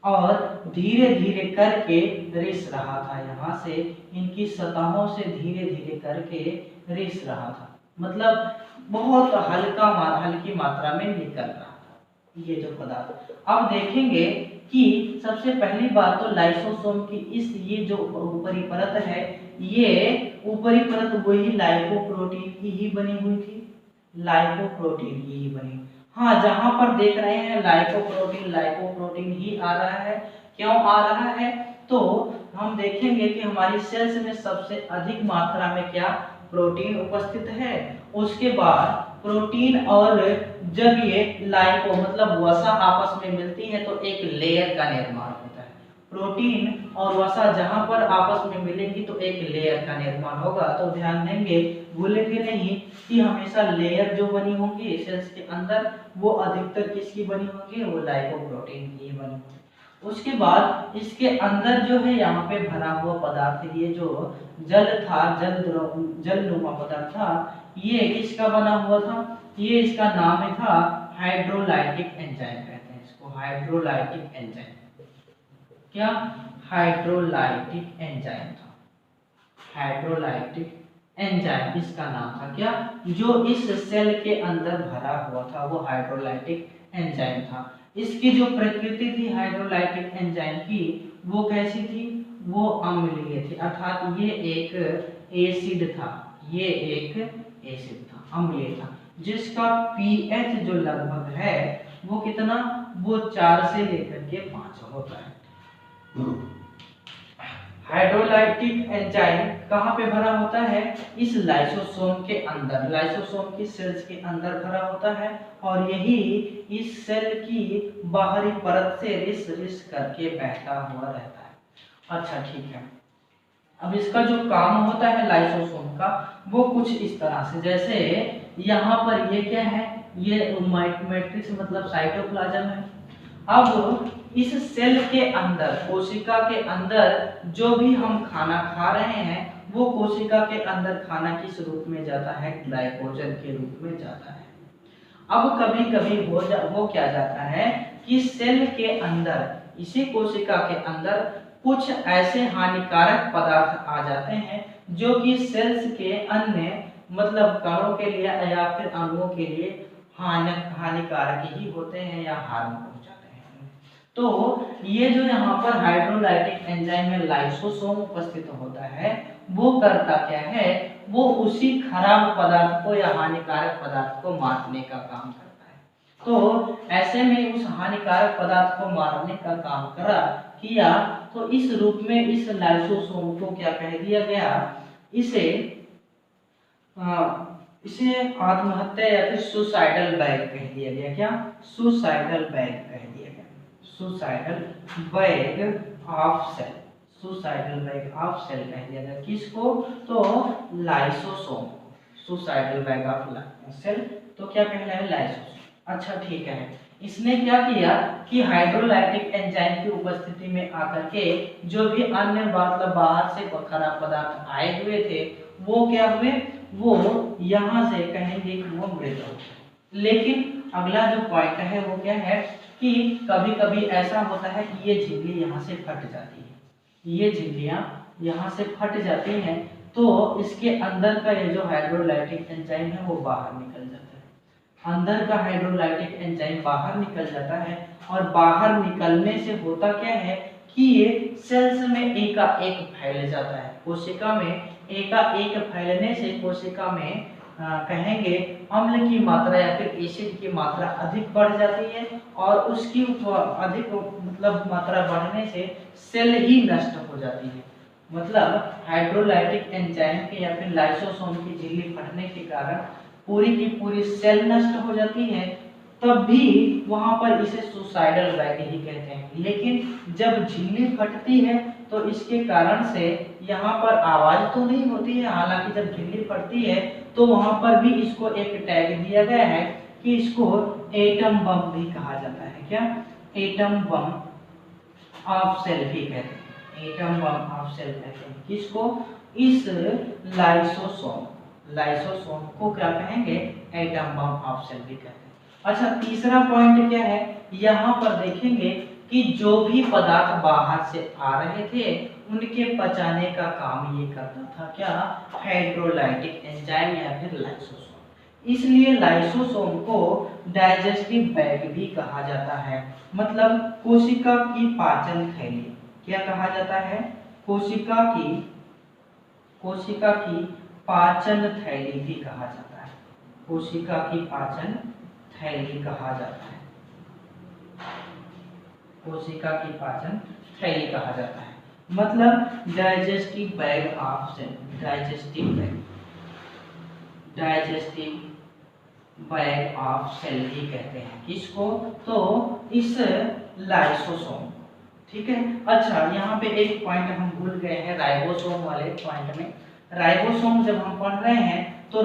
और धीरे धीरे करके रिस रहा था। यहाँ से इनकी सतहों से धीरे धीरे करके रिस रहा था, मतलब बहुत हल्की मात्रा में निकल रहा था ये जो पदार्थ। अब देखेंगे कि सबसे पहली बात तो लाइसोसोम की ये जो ऊपरी परत है, ये ऊपरी परत वही लाइपोप्रोटीन की ही बनी हुई थी, लाइपोप्रोटीन की ही बनी। हाँ, जहां पर देख रहे हैं लाइपोप्रोटीन ही आ रहा है। क्यों आ रहा है? तो हम देखेंगे कि हमारी सेल्स में सबसे अधिक मात्रा में क्या प्रोटीन उपस्थित है। उसके बाद प्रोटीन और जब ये लाइपो मतलब वसा आपस में मिलती है तो एक लेयर का निर्माण होता है। प्रोटीन और वसा जहां पर आपस में मिलेंगी तो एक लेयर का निर्माण होगा। तो ध्यान देंगे, भूलेंगे नहीं कि हमेशा लेयर जो बनी होंगी सेल्स के अंदर वो अधिकतर किसकी बनी होंगी, वो लाइपोप्रोटीन की बनी होंगी। उसके बाद इसके अंदर जो है यहाँ पे भरा हुआ पदार्थ, ये जो जल था, जल नुमा पदार्थ था, ये किसका बना हुआ था? ये इसका नाम था हाइड्रोलाइटिक एंजाइम कहते हैं इसको, हाइड्रोलाइटिक एंजाइम। क्या? हाइड्रोलाइटिक एंजाइम था, हाइड्रोलाइटिक एंजाइम इसका नाम था। क्या? जो इस सेल के अंदर भरा हुआ था वो हाइड्रोलाइटिक एंजाइम था। इसकी जो प्रकृति थी हाइड्रोलाइटिक एंजाइम की वो कैसी थी? वो अम्लीय थी, अर्थात ये एक एसिड था, ये एक एसिड था, अम्लीय था, जिसका पीएच जो लगभग है वो कितना? वो 4 से लेकर के 5 होता है। हाइड्रोलाइटिक एंजाइम कहाँ पे भरा होता है? इस लाइसोसोम के अंदर, लाइसोसोम की सेल्स के अंदर भरा होता है और यही इस सेल की बाहरी परत से रिस करके बहता हुआ रहता है। अच्छा, ठीक है। अब इसका जो काम होता है लाइसोसोम का वो कुछ इस तरह से, जैसे यहाँ पर ये क्या है? ये मैट्रिक्स मतलब साइटोप्लाज्म है। अब इस सेल के अंदर, कोशिका के अंदर जो भी हम खाना खा रहे हैं वो कोशिका के अंदर खाना किस रूप में जाता है? ग्लाइकोजन के रूप में जाता है। अब कभी कभी वो क्या जाता है कि सेल के अंदर, इसी कोशिका के अंदर कुछ ऐसे हानिकारक पदार्थ आ जाते हैं जो कि सेल्स के अन्य मतलब कणों के लिए या फिर अंगों के लिए हानिकारक ही होते हैं या हार्म पहुंचाते हैं। तो ये जो यहाँ पर हाइड्रोलाइटिक एंजाइम में लाइसोसोम उपस्थित होता है वो करता क्या है? वो उसी खराब पदार्थ को या हानिकारक पदार्थ को मारने का काम करता है। तो ऐसे में उस हानिकारक पदार्थ को मारने का काम किया तो इस रूप में इस लाइसोसोम को क्या कह दिया गया? इसे आत्महत्या या फिर सुसाइडल बैग कह दिया गया। क्या? सुसाइडल बैग कह दिया गया, suicidal bag of cell, suicidal bag of cell कह दिया गया। किसको? तो लाइसोसोम को, सुसाइडल बैग ऑफ सेल तो क्या कहना है? लाइसोसोम। अच्छा, ठीक है। इसने क्या किया कि हाइड्रोलाइटिक एंजाइम की उपस्थिति में आकर के जो भी अन्य मतलब बाहर से खराब पदार्थ आए हुए थे वो क्या हुए? वो यहाँ से कहेंगे कि वो मृत हो। लेकिन अगला जो पॉइंट है वो क्या है कि कभी कभी ऐसा होता है कि ये झिल्ली यहाँ से फट जाती है, ये झिल्लियाँ यहाँ से फट जाती हैं तो इसके अंदर का ये जो हाइड्रोलाइटिक एंजाइम है वो बाहर निकल जाता है। अंदर का हाइड्रोलाइटिक एंजाइम बाहर निकल जाता है और बाहर निकलने से होता क्या है कि ये सेल्स में एकाएक फैल जाता है। कोशिका में एकाएक फैलने से कोशिका में कहेंगे अम्ल की मात्रा या फिर एसिड की मात्रा अधिक बढ़ जाती है और उसकी अधिक मतलब मात्रा बढ़ने से सेल ही नष्ट हो जाती है। मतलब हाइड्रोलाइटिक एंजाइम के या फिर लाइसोसोम की झिल्ली फटने के कारण पूरी की पूरी सेल नष्ट हो जाती है तब भी वहां पर इसे सुसाइडल बैग ही कहते हैं। लेकिन जब झिल्ली फटती है तो इसके कारण से यहाँ पर आवाज तो नहीं होती है, हालांकि जब झिल्ली फटती है तो वहां पर भी इसको एक टैग दिया गया है कि इसको एटम बम भी कहा जाता है। क्या? एटम बम ऑफ सेल भी कहते हैं, एटम बम ऑफ सेल कहते हैं। किसको? इस लाइसोसोम को क्या कहेंगे? एटम बम ऑफ सेल भी कहते हैं। अच्छा, तीसरा पॉइंट क्या है, यहाँ पर देखेंगे कि जो भी पदार्थ बाहर से आ रहे थे उनके पचाने का काम ये करता था। क्या? हाइड्रोलाइटिक एंजाइम या फिर लाइसोसोम। इसलिए लाइसोसोम को डाइजेस्टिव बैग भी कहा जाता है, मतलब कोशिका की पाचन थैली। क्या कहा जाता है? कोशिका की पाचन थैली भी कहा जाता है, कोशिका की पाचन थैली कहा जाता है, कोशिका की पाचन थैली कहा जाता है, मतलब digestive bag of cell, digestive bag of cell ही कहते हैं। किसको? तो इस लाइसोसोम। ठीक है। अच्छा, यहाँ पे एक पॉइंट हम भूल गए हैं राइबोसोम वाले पॉइंट में। राइबोसोम जब हम पढ़ रहे हैं तो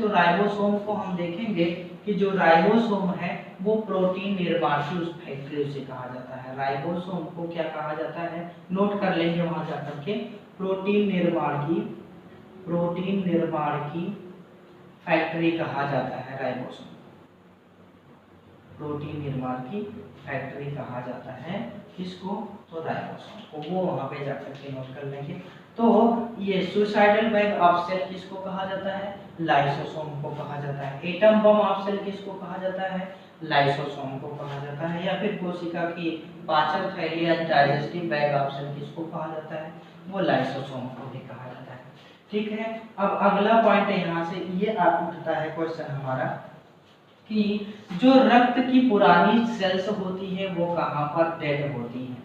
राइबोसोम को हम देखेंगे कि जो राइबोसोम है वो प्रोटीन निर्माण की उस फैक्ट्री से कहा जाता है। राइबोसोम को क्या कहा जाता है? नोट कर लेंगे वहां जाकर के। प्रोटीन निर्माण की फैक्ट्री कहा जाता है राइबोसोम, प्रोटीन निर्माण की फैक्ट्री कहा जाता है। किसको? तो राइबोसोम को। वो वहां पे जाकर के नोट कर लेंगे। तो ये सुसाइडल बैग ऑफ सेल किसको कहा जाता है? लाइसोसोम को कहा जाता है। एटम बम ऑफ सेल किसको कहा जाता है? लाइसोसोम को कहा जाता है। या फिर कोशिका की पाचन थैली या डाइजेस्टिव बैग ऑफ सेल किसको कहा जाता है? वो लाइसोसोम को भी कहा जाता है। ठीक है। अब अगला पॉइंट यहाँ से ये उठता है क्वेश्चन हमारा कि जो रक्त की पुरानी सेल्स होती है वो कहाँ पर डेड होती है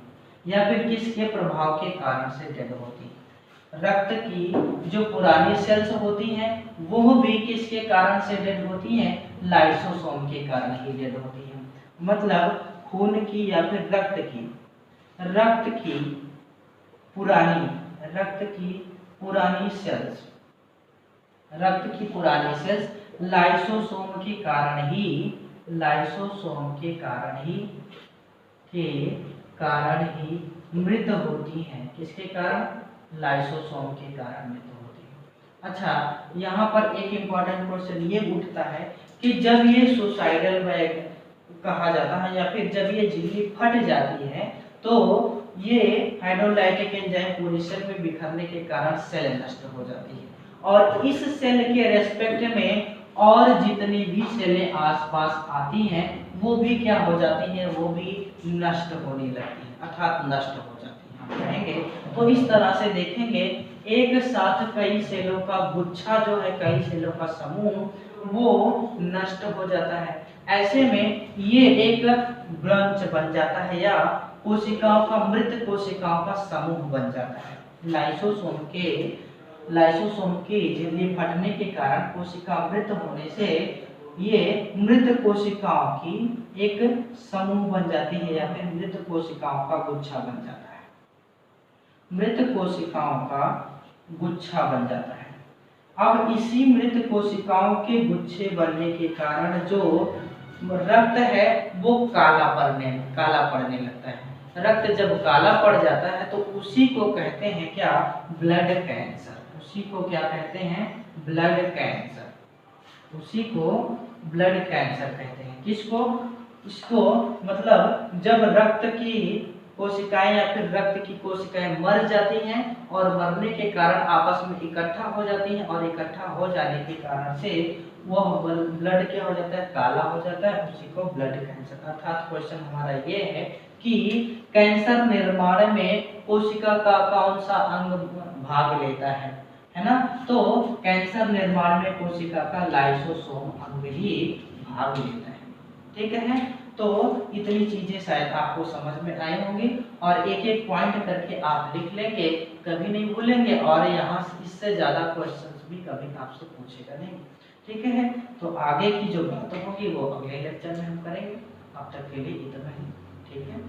या फिर किसके प्रभाव के कारण से डेड होती है? रक्त की जो पुरानी सेल्स होती हैं वो भी किसके कारण से डेड होती हैं? लाइसोसोम के कारण ही डेड होती हैं। मतलब खून की या फिर रक्त की पुरानी सेल्स लाइसोसोम के कारण ही मृत होती हैं। किसके कारण? लाइसोसोम के कारण मृत होती है। अच्छा, यहाँ पर एक इम्पॉर्टेंट क्वेश्चन ये उठता है कि जब ये सुसाइडल बैग कहा जाता है या फिर जब ये झिल्ली फट जाती है तो ये हाइड्रोलाइटिक एंजाइम पूरी सेल में बिखरने के कारण सेल नष्ट हो जाती है, और इस सेल के रेस्पेक्ट में और जितनी भी सेलें आसपास आती हैं वो भी क्या हो जाती हैं? वो भी नष्ट होने लगती हैं, अर्थात नष्ट हो जाती हैं हम कहेंगे। तो इस तरह से देखेंगे एक साथ कई सेलों का गुच्छा जो है, कई सेलों का समूह वो नष्ट हो जाता है। ऐसे में ये एक ब्रांच बन जाता है या कोशिकाओं का, मृत कोशिकाओं का समूह बन जाता है। लाइसोसोम के झिल्ली फटने के कारण कोशिका मृत होने से ये मृत कोशिकाओं की एक समूह बन जाती है या फिर मृत कोशिकाओं का गुच्छा बन जाता है, मृत कोशिकाओं का गुच्छा बन जाता है। अब इसी मृत कोशिकाओं के गुच्छे बनने के कारण जो रक्त है वो काला पड़ने लगता है। रक्त जब काला पड़ जाता है तो उसी को कहते हैं क्या? Blood cancer. उसी को क्या कहते हैं? Blood cancer. उसी को ब्लड कैंसर कहते हैं। किसको? इसको मतलब जब रक्त की कोशिकाएं या फिर रक्त की कोशिकाएं मर जाती हैं और मरने के कारण आपस में इकट्ठा हो जाती हैं और इकट्ठा हो जाने के कारण से वह ब्लड क्या हो जाता है? काला हो जाता है। उसी को ब्लड कैंसर। अर्थात क्वेश्चन हमारा ये है कि कैंसर निर्माण में कोशिका का कौन सा अंग भाग लेता है ना? तो कैंसर निर्माण में कोशिका का लाइसोसोम अंग ही भाग लेता है। ठीक है। तो इतनी चीजें शायद आपको समझ में आई होंगी और एक एक पॉइंट करके आप लिख लेंगे, कभी नहीं भूलेंगे, और यहाँ इससे ज्यादा क्वेश्चंस भी कभी आपसे पूछेगा नहीं। ठीक है, तो आगे की जो बातें होगी वो अगले लेक्चर में हम करेंगे। अब तक के लिए इतना ही, ठीक है।